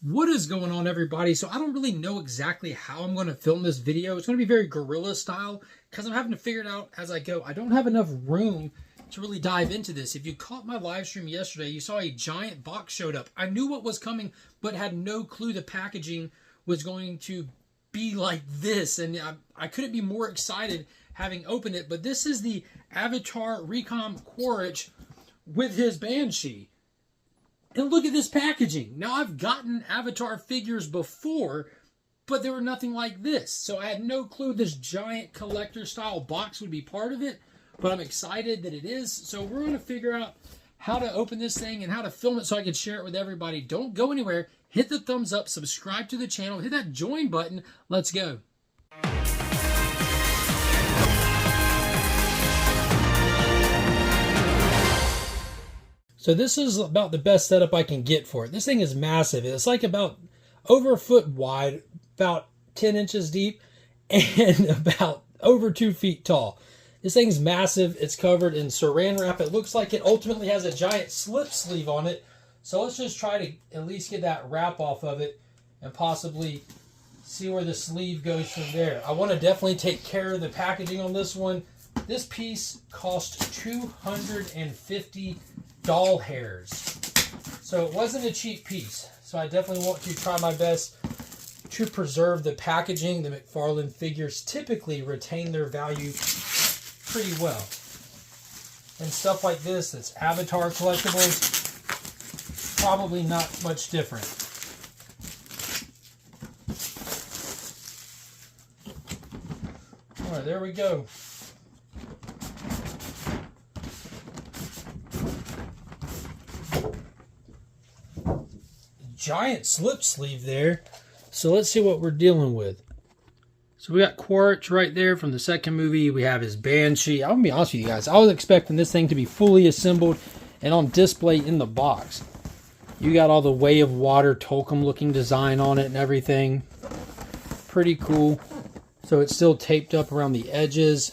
What is going on, everybody? So I don't really know exactly how I'm going to film this video. It's going to be very guerrilla style because I'm having to figure it out as I go. I don't have enough room to really dive into this. If you caught my live stream yesterday, you saw a giant box showed up. I knew what was coming, but had no clue the packaging was going to be like this. And I couldn't be more excited having opened it. But this is the Avatar Recon Quaritch with his Banshee. And look at this packaging. Now, I've gotten Avatar figures before, but they were nothing like this. So I had no clue this giant collector-style box would be part of it, but I'm excited that it is. So we're going to figure out how to open this thing and how to film it so I can share it with everybody. Don't go anywhere. Hit the thumbs up, subscribe to the channel, hit that join button. Let's go. So this is about the best setup I can get for it. This thing is massive. It's like about over a foot wide, about 10 inches deep, and about over 2 feet tall. This thing's massive. It's covered in saran wrap. It looks like it ultimately has a giant slip sleeve on it. So let's just try to at least get that wrap off of it and possibly see where the sleeve goes from there. I want to definitely take care of the packaging on this one. This piece cost $250 doll hairs. So it wasn't a cheap piece. So I definitely want to try my best to preserve the packaging. The McFarlane figures typically retain their value pretty well. And stuff like this, that's Avatar collectibles, probably not much different. All right, there we go. Giant slip sleeve there. So let's see what we're dealing with. So we got Quaritch right there from the second movie. We have his Banshee. I'm gonna be honest with you guys, I was expecting this thing to be fully assembled and on display in the box. You got all the Way of Water Tolkien looking design on it and everything. Pretty cool. So it's still taped up around the edges.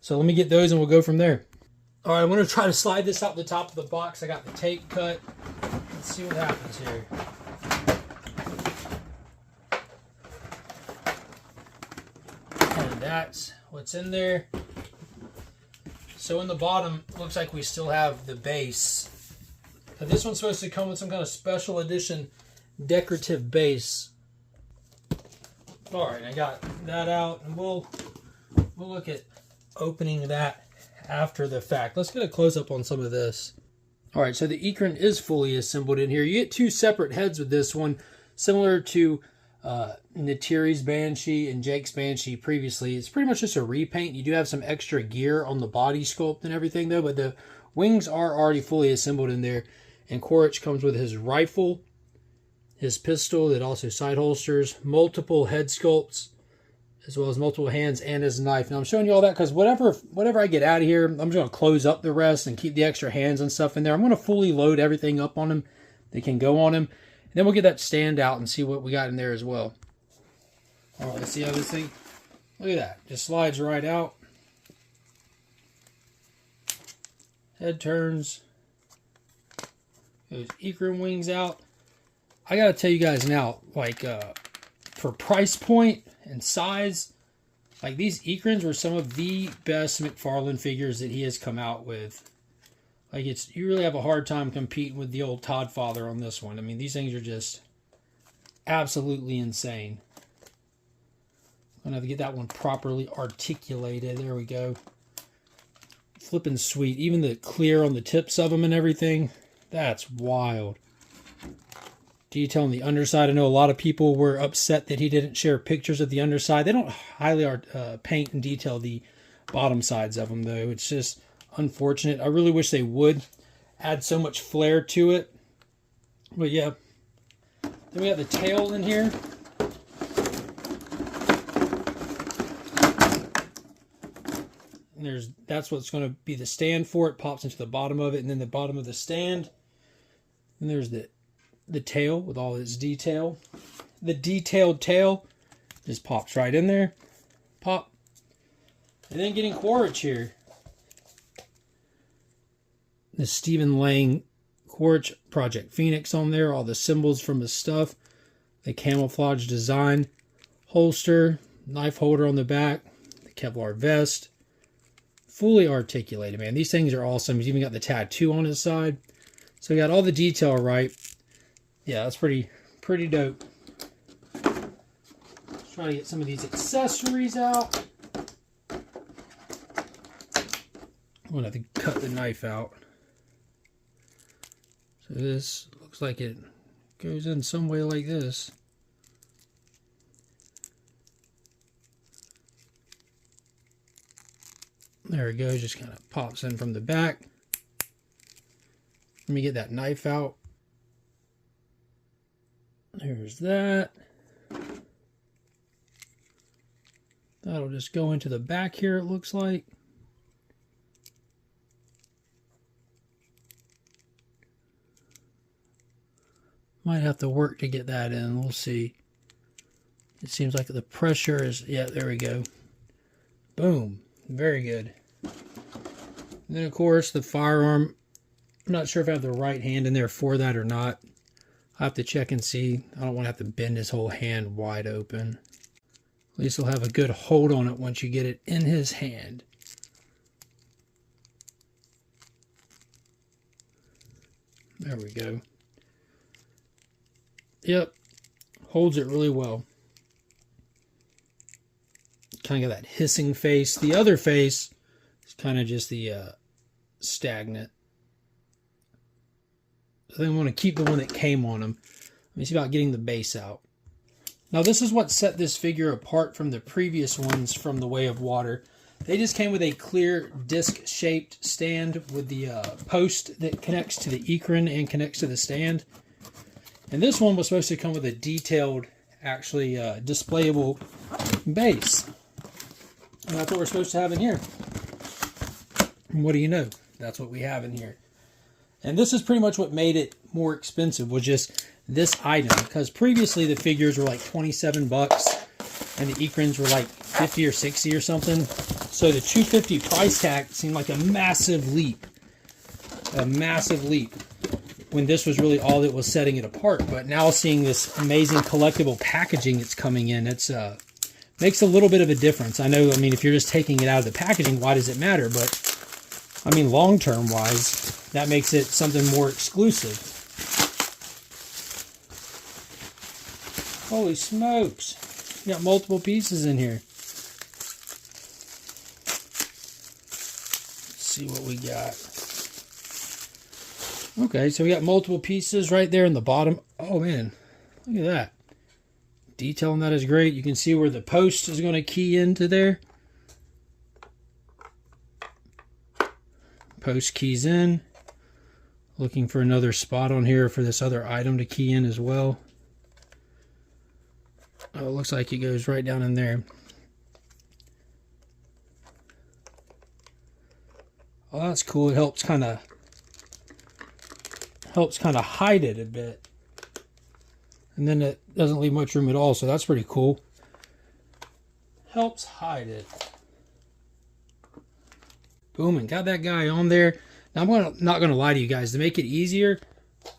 So let me get those and we'll go from there. All right, I'm gonna try to slide this out the top of the box. I got the tape cut. Let's see what happens here. And that's what's in there. So in the bottom, looks like we still have the base. Now this one's supposed to come with some kind of special edition decorative base. All right, I got that out, and we'll look at opening that after the fact. Let's get a close-up on some of this. All right, so the Ikran is fully assembled in here. You get two separate heads with this one, similar to Neytiri's Banshee and Jake's Banshee previously. It's pretty much just a repaint. You do have some extra gear on the body sculpt and everything, though, but the wings are already fully assembled in there. And Quaritch comes with his rifle, his pistol that also side holsters, multiple head sculpts, as well as multiple hands and his knife. Now I'm showing you all that because whatever I get out of here, I'm just going to close up the rest and keep the extra hands and stuff in there. I'm going to fully load everything up on him that can go on him. And then we'll get that stand out and see what we got in there as well. All right, let's see how this thing, look at that. Just slides right out. Head turns. Those Ikran wings out. I got to tell you guys now, like, for price point and size, like these Ikrans were some of the best McFarlane figures that he has come out with. Like you really have a hard time competing with the old Todd Father on this one. I mean, these things are just absolutely insane. I'm gonna have to get that one properly articulated. There we go. Flipping sweet. Even the clear on the tips of them and everything. That's wild. Detail on the underside. I know a lot of people were upset that he didn't share pictures of the underside. They don't highly paint and detail the bottom sides of them, though. It's just unfortunate. I really wish they would add so much flair to it. But yeah. Then we have the tail in here. And that's what's going to be the stand for it. Pops into the bottom of it, and then the bottom of the stand. And there's the tail with all its detail. The detailed tail just pops right in there. Pop. And then getting Quaritch here. The Stephen Lang Quaritch Project Phoenix on there, all the symbols from the stuff, the camouflage design, holster, knife holder on the back, the Kevlar vest, fully articulated, man. These things are awesome. He's even got the tattoo on his side. So we got all the detail right. Yeah, that's pretty dope. Let's try to get some of these accessories out. I'm going to have to cut the knife out. So this looks like it goes in some way like this. There it goes, just kind of pops in from the back. Let me get that knife out. There's that. That'll just go into the back here, it looks like. Might have to work to get that in. We'll see. It seems like the pressure is... Yeah, there we go. Boom. Very good. And then, of course, the firearm. I'm not sure if I have the right hand in there for that or not. I'll have to check and see. I don't want to have to bend his whole hand wide open. At least he'll have a good hold on it once you get it in his hand. There we go. Yep, holds it really well. Kind of got that hissing face. The other face is kind of just the stagnant. I think I want to keep the one that came on him. Let me see about getting the base out. Now this is what set this figure apart from the previous ones from The Way of Water. They just came with a clear disc-shaped stand with the post that connects to the ecran and connects to the stand. And this one was supposed to come with a detailed, actually displayable base. And that's what we're supposed to have in here. And what do you know? That's what we have in here. And this is pretty much what made it more expensive, was just this item. Because previously the figures were like 27 bucks and the ecrans were like 50 or 60 or something. So the $250 price tag seemed like a massive leap. A massive leap. When this was really all that was setting it apart. But now seeing this amazing collectible packaging that's coming in, it's makes a little bit of a difference. I know, I mean, if you're just taking it out of the packaging, why does it matter? But, I mean, long-term wise, that makes it something more exclusive. Holy smokes. You got multiple pieces in here. Let's see what we got. Okay, so we got multiple pieces right there in the bottom. Oh man, look at that. Detail on that is great. You can see where the post is going to key into there. Post keys in. Looking for another spot on here for this other item to key in as well. Oh, it looks like it goes right down in there. Oh, that's cool. It helps kind of hide it a bit, and then it doesn't leave much room at all, so that's pretty cool. Helps hide it. Boom, and got that guy on there. Now I'm not going to lie to you guys, to make it easier,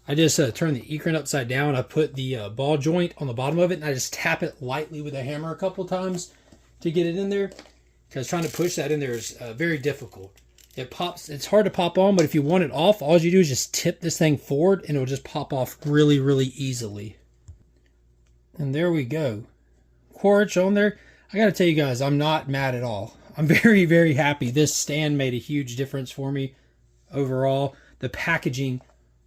I just turn the ecran upside down. I put the ball joint on the bottom of it, and I just tap it lightly with a hammer a couple times to get it in there, because trying to push that in there is very difficult. It pops, it's hard to pop on, but if you want it off, all you do is just tip this thing forward and it'll just pop off really, really easily. And there we go. Quaritch on there. I gotta tell you guys, I'm not mad at all. I'm very, very happy. This stand made a huge difference for me overall. The packaging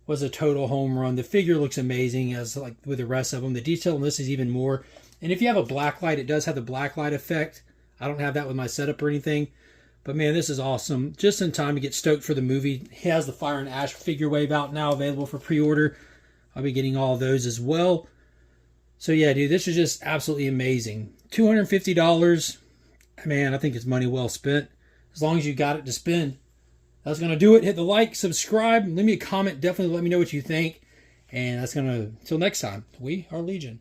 was a total home run. The figure looks amazing, as like with the rest of them. The detail on this is even more. And if you have a black light, it does have the black light effect. I don't have that with my setup or anything. But man, this is awesome. Just in time to get stoked for the movie. He has the Fire and Ash figure wave out now, available for pre-order. I'll be getting all of those as well. So yeah, dude, this is just absolutely amazing. $250. Man, I think it's money well spent. As long as you got it to spend. That's going to do it. Hit the like, subscribe, leave me a comment. Definitely let me know what you think. And that's going to, until next time, we are Legion.